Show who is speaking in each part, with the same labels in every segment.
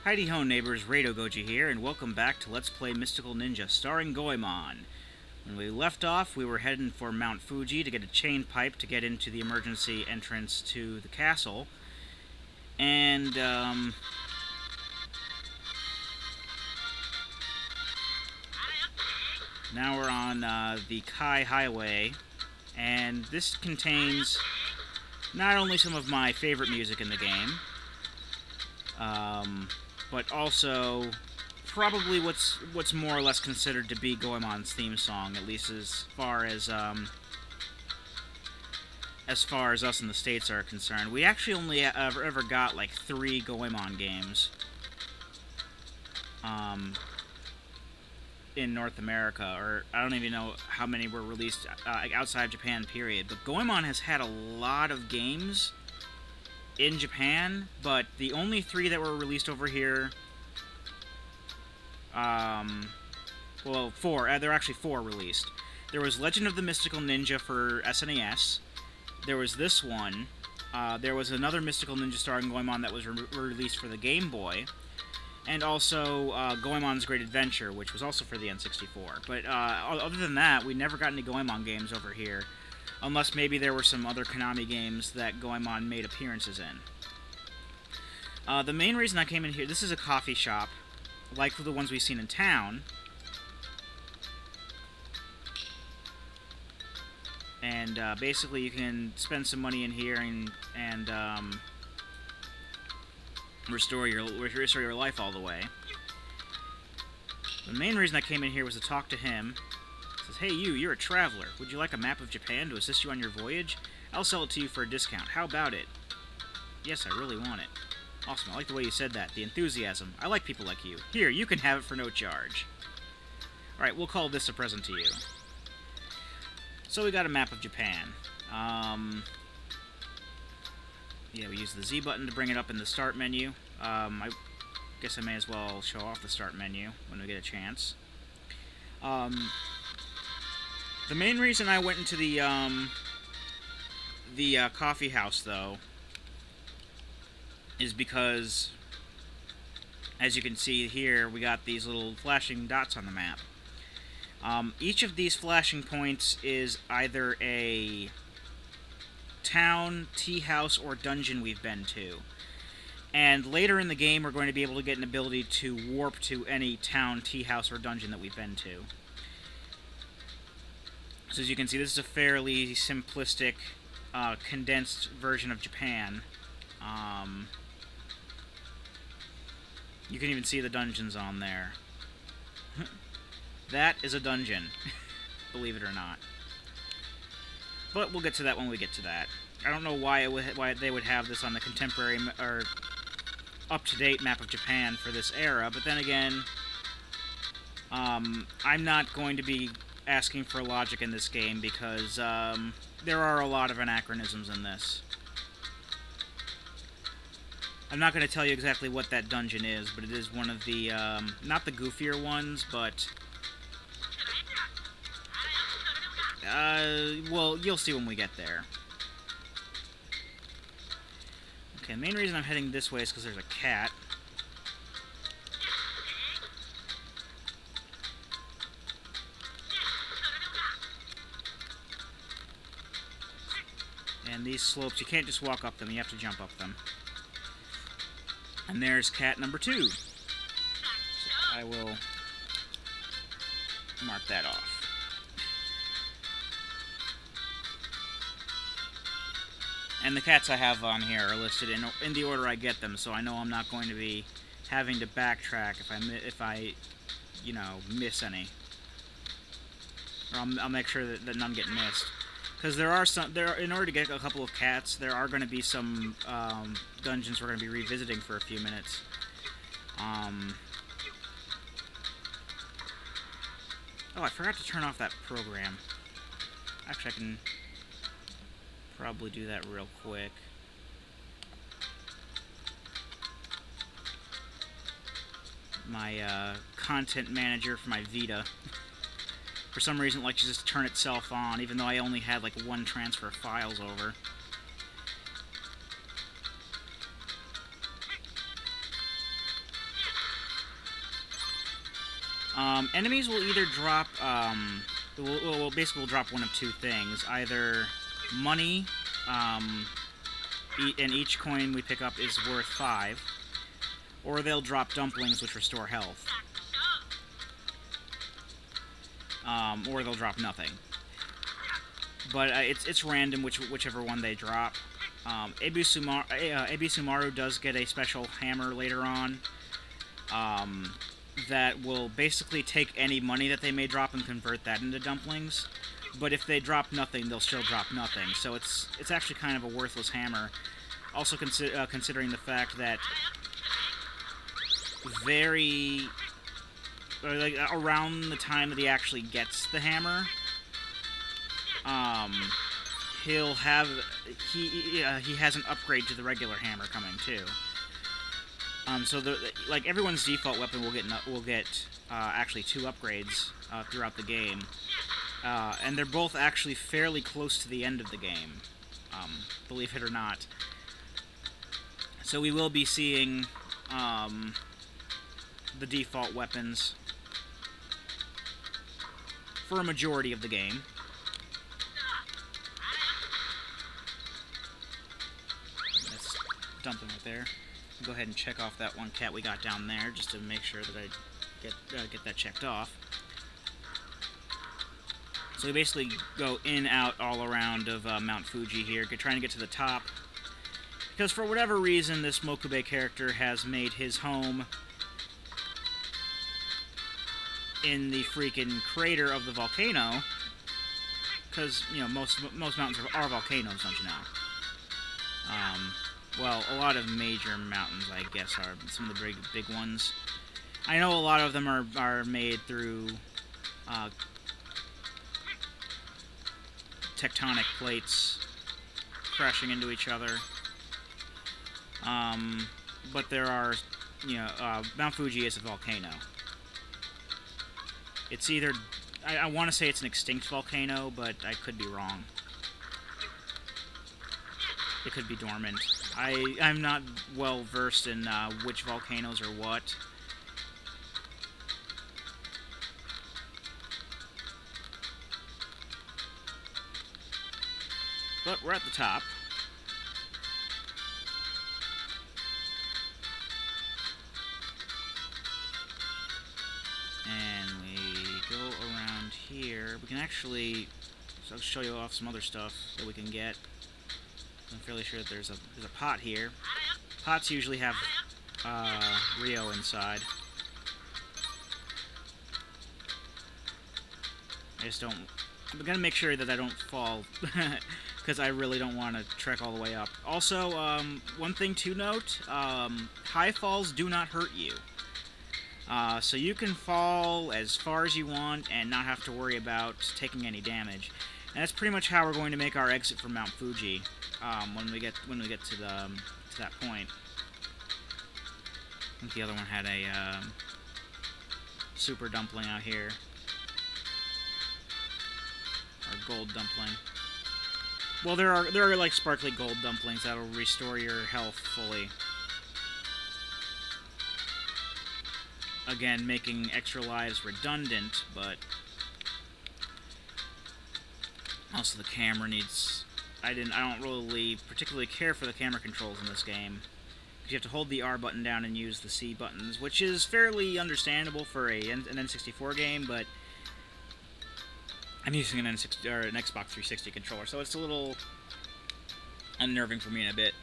Speaker 1: Heidi ho neighbors, Radio Goji here, and welcome back to Let's Play Mystical Ninja, starring Goemon. When we left off, we were heading for Mount Fuji to get a chain pipe to get into the emergency entrance to the castle. And, now we're on the Kai Highway, and this contains not only some of my favorite music in the game, but also probably what's more or less considered to be Goemon's theme song, at least as far as us in the States are concerned. We actually only ever got like 3 Goemon games in North America, or I don't even know how many were released outside of Japan, period. But Goemon has had a lot of games in Japan, but the only 3 that were released over here, well, 4, there are actually 4 released. There was Legend of the Mystical Ninja for SNES, there was this one, there was another Mystical Ninja starring Goemon that was released for the Game Boy, and also Goemon's Great Adventure, which was also for the N64. But other than that, we never got any Goemon games over here, unless maybe there were some other Konami games that Goemon made appearances in. The main reason I came in here, this is a coffee shop, like the ones we've seen in town. And basically you can spend some money in here and restore your life all the way. The main reason I came in here was to talk to him. He says, "Hey you're a traveler. Would you like a map of Japan to assist you on your voyage? I'll sell it to you for a discount. How about it?" "Yes, I really want it." "Awesome, I like the way you said that. The enthusiasm. I like people like you. Here, you can have it for no charge." Alright, we'll call this a present to you. So we got a map of Japan. Yeah, we use the Z button to bring it up in the start menu. I guess I may as well show off the start menu when we get a chance. The main reason I went into the coffee house, though, is because, as you can see here, we got these little flashing dots on the map. Each of these flashing points is either a town, tea house, or dungeon we've been to. And later in the game, we're going to be able to get an ability to warp to any town, tea house, or dungeon that we've been to. So as you can see, this is a fairly simplistic, condensed version of Japan. You can even see the dungeons on there. That is a dungeon, believe it or not. But we'll get to that when we get to that. I don't know why they would have this on the contemporary or up-to-date map of Japan for this era, but then again, I'm not going to be asking for logic in this game because there are a lot of anachronisms in this. I'm not going to tell you exactly what that dungeon is, but it is one of the, not the goofier ones, but well, you'll see when we get there. Okay, the main reason I'm heading this way is because there's a cat. And these slopes, you can't just walk up them, you have to jump up them. And there's cat number 2. So I will mark that off. And the cats I have on here are listed in the order I get them, so I know I'm not going to be having to backtrack if I you know, miss any. Or I'll make sure that none get missed. Because in order to get a couple of cats, there are going to be some dungeons we're going to be revisiting for a few minutes. Oh, I forgot to turn off that program. Actually, I can probably do that real quick. My content manager for my Vita, for some reason, it likes to just turn itself on, even though I only had like 1 transfer of files over. Enemies will either drop, basically will drop one of two things. Either money, and each coin we pick up is worth 5, or they'll drop dumplings, which restore health. Or they'll drop nothing. But it's random whichever one they drop. Ebisumaru does get a special hammer later on. That will basically take any money that they may drop and convert that into dumplings. But if they drop nothing, they'll still drop nothing. So it's actually kind of a worthless hammer. Also considering the fact that around the time that he actually gets the hammer, he has an upgrade to the regular hammer coming too. So everyone's default weapon will get actually 2 upgrades throughout the game, and they're both actually fairly close to the end of the game, believe it or not. So we will be seeing the default weapons for a majority of the game. That's dumping right there. Go ahead and check off that one cat we got down there, just to make sure that I get that checked off. So we basically go in, out, all around of Mount Fuji here, trying to get to the top. Because for whatever reason, this Mokube character has made his home in the freaking crater of the volcano. Because, you know, most mountains are volcanoes, don't you know? Well, a lot of major mountains, I guess, are some of the big ones. I know a lot of them are made through tectonic plates crashing into each other. But there are, you know, Mount Fuji is a volcano. It's either, I want to say it's an extinct volcano, but I could be wrong. It could be dormant. I'm not well versed in which volcanoes are what. But we're at the top. And we go around here. We can actually, so I'll show you off some other stuff that we can get. I'm fairly sure that there's a pot here. Pots usually have Rio inside. I'm gonna make sure that I don't fall, because I really don't want to trek all the way up. Also, one thing to note, high falls do not hurt you. So you can fall as far as you want and not have to worry about taking any damage. And that's pretty much how we're going to make our exit from Mount Fuji when we get to that point. I think the other one had a super dumpling out here, or gold dumpling. Well, there are like sparkly gold dumplings that'll restore your health fully. Again, making extra lives redundant, but also the camera needs. I don't really particularly care for the camera controls in this game, because you have to hold the R button down and use the C buttons, which is fairly understandable for an N64 game, but I'm using an Xbox 360 controller, so it's a little unnerving for me in a bit.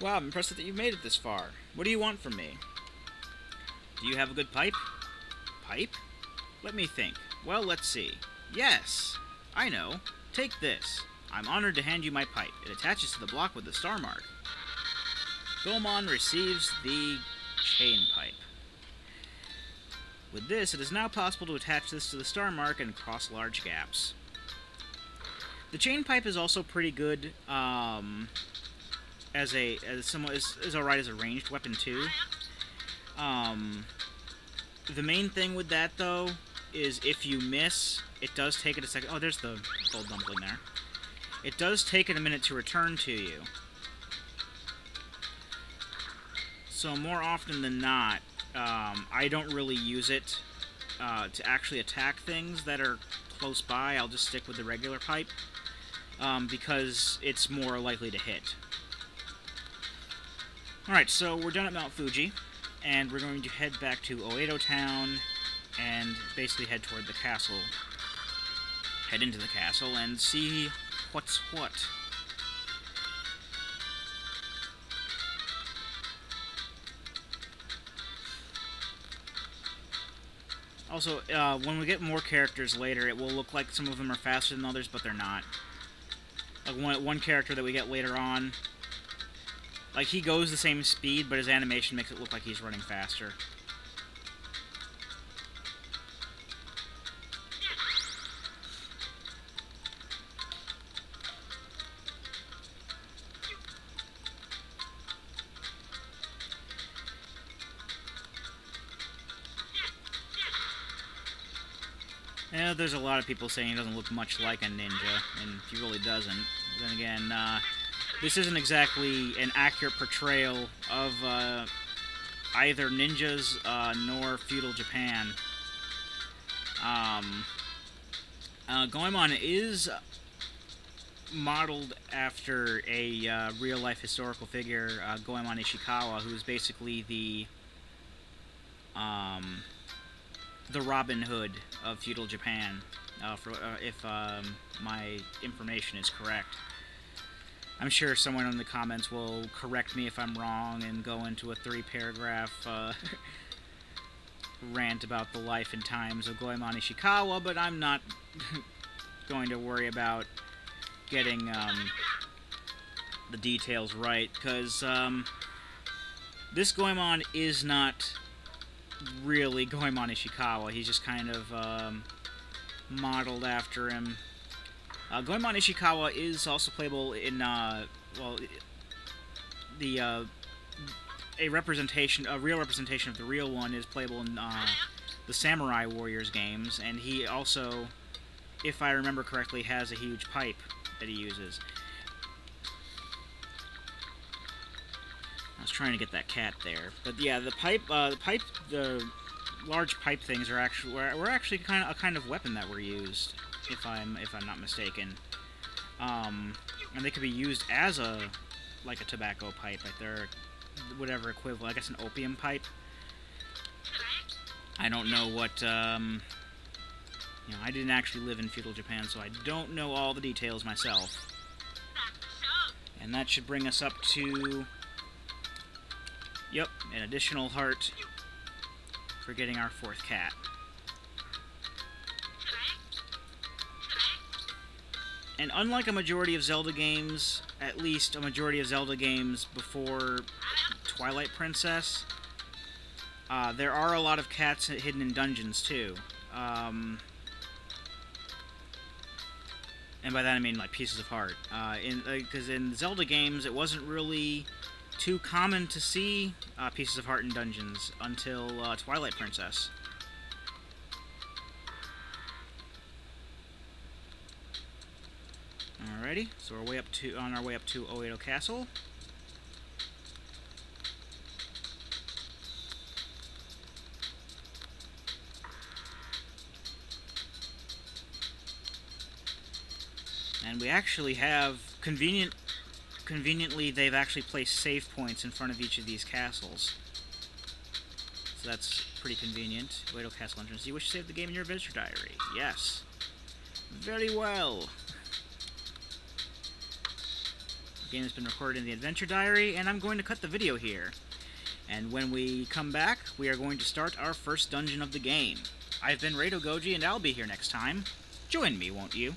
Speaker 1: Wow, I'm impressed that you've made it this far. What do you want from me? Do you have a good pipe? Pipe? Let me think. Well, let's see. Yes! I know. Take this. I'm honored to hand you my pipe. It attaches to the block with the star mark. Goemon receives the chain pipe. With this, it is now possible to attach this to the star mark and cross large gaps. The chain pipe is also pretty good as alright as a ranged weapon too. The main thing with that, though, is if you miss, it does take it a second. Oh, there's the gold dumpling there. It does take it a minute to return to you. So more often than not, I don't really use it to actually attack things that are close by. I'll just stick with the regular pipe because it's more likely to hit. Alright, so we're done at Mount Fuji, and we're going to head back to Oedo Town and basically head toward the castle. Head into the castle and see what's what. Also, when we get more characters later, it will look like some of them are faster than others, but they're not. Like one character that we get later on, like he goes the same speed, but his animation makes it look like he's running faster. Yeah, there's a lot of people saying he doesn't look much like a ninja, and he really doesn't. Then again, this isn't exactly an accurate portrayal of either ninjas nor feudal Japan. Goemon is modeled after a real-life historical figure, Goemon Ishikawa, who is basically the Robin Hood of feudal Japan, if my information is correct. I'm sure someone in the comments will correct me if I'm wrong and go into a 3-paragraph rant about the life and times of Goemon Ishikawa, but I'm not going to worry about getting the details right, because this Goemon is not really Goemon Ishikawa. He's just kind of modeled after him. Goemon Ishikawa is also playable in a real representation of the real one is playable in the Samurai Warriors games, and he also, if I remember correctly, has a huge pipe that he uses. I was trying to get that cat there, but yeah, the large pipe things are were actually a kind of weapon that were used, if I'm not mistaken. And they could be used as a tobacco pipe, like they're whatever equivalent. I guess an opium pipe. I don't know what. I didn't actually live in feudal Japan, so I don't know all the details myself. And that should bring us up to. Yep, an additional heart for getting our 4th cat. And unlike a majority of Zelda games, at least a majority of Zelda games before Twilight Princess, there are a lot of cats hidden in dungeons too. And by that I mean like pieces of heart. Because in Zelda games, it wasn't really too common to see pieces of heart in dungeons until Twilight Princess. Alrighty, so we're on our way up to Oedo Castle. And we actually have conveniently, they've actually placed save points in front of each of these castles. So that's pretty convenient. Oedo Castle entrance. Do you wish to save the game in your adventure diary? Yes. Very well. The game has been recorded in the adventure diary, and I'm going to cut the video here. And when we come back, we are going to start our first dungeon of the game. I've been Rado Goji, and I'll be here next time. Join me, won't you?